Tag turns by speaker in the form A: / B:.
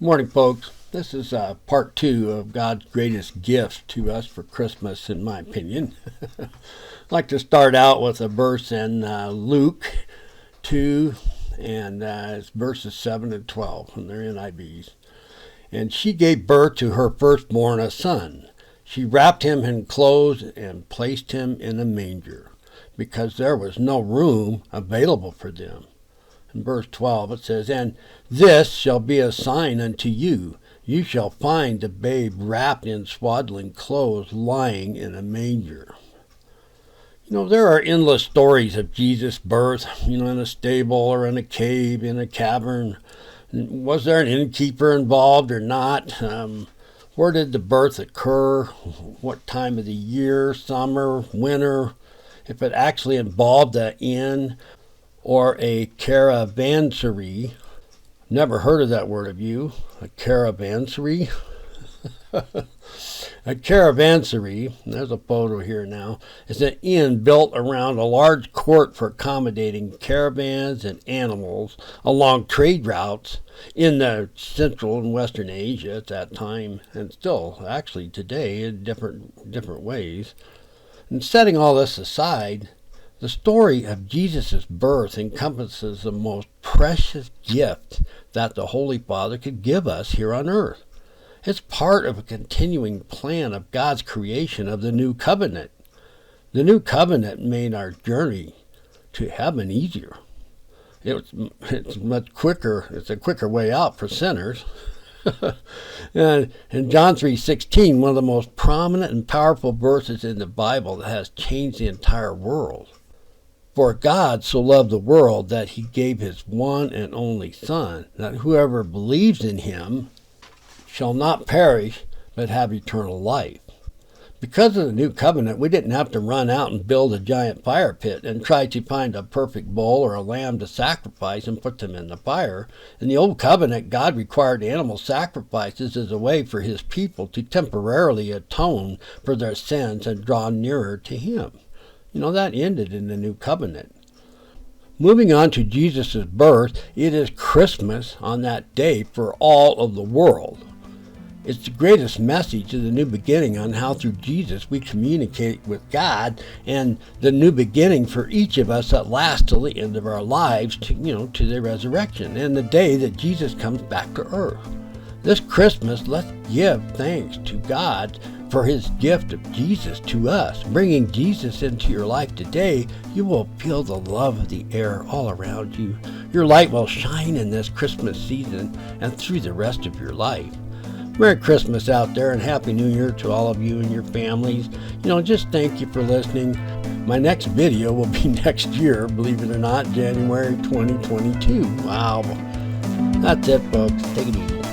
A: Morning, folks. This is part two of God's greatest gifts to us for Christmas, in my opinion. I'd like to start out with a verse in Luke 2, and it's verses 7 and 12, and they're NIVs. And she gave birth to her firstborn, a son. She wrapped him in clothes and placed him in a manger, because there was no room available for them. In verse 12 it says, "And this shall be a sign unto you. You shall find the babe wrapped in swaddling clothes, lying in a manger." There are endless stories of Jesus' birth, in a stable or in a cave, in a cavern. Was there an innkeeper involved or not? Where did the birth occur? What time of the year? Summer? Winter? If it actually involved an inn or a caravansary. Never heard of that word, have you? A caravansary? A caravansary, there's a photo here now, is an inn built around a large court for accommodating caravans and animals along trade routes in the Central and Western Asia at that time, and still actually today in different ways. And setting all this aside, the story of Jesus' birth encompasses the most precious gift that the Holy Father could give us here on earth. It's part of a continuing plan of God's creation of the New Covenant. The New Covenant made our journey to heaven easier. It's much quicker. It's a quicker way out for sinners. And in John 3:16, one of the most prominent and powerful verses in the Bible that has changed the entire world. "For God so loved the world that he gave his one and only Son, that whoever believes in him shall not perish, but have eternal life." Because of the New Covenant, we didn't have to run out and build a giant fire pit and try to find a perfect bull or a lamb to sacrifice and put them in the fire. In the Old Covenant, God required animal sacrifices as a way for his people to temporarily atone for their sins and draw nearer to him. That ended in the New Covenant. Moving on to Jesus' birth, it is Christmas on that day for all of the world. It's the greatest message of the new beginning on how through Jesus we communicate with God, and the new beginning for each of us that lasts till the end of our lives to the resurrection and the day that Jesus comes back to earth. This Christmas, let's give thanks to God for his gift of Jesus to us. Bringing Jesus into your life today, you will feel the love of the air all around you. Your light will shine in this Christmas season and through the rest of your life. Merry Christmas out there, and Happy New Year to all of you and your families. Just thank you for listening. My next video will be next year, believe it or not, January 2022. Wow. That's it, folks. Take it easy.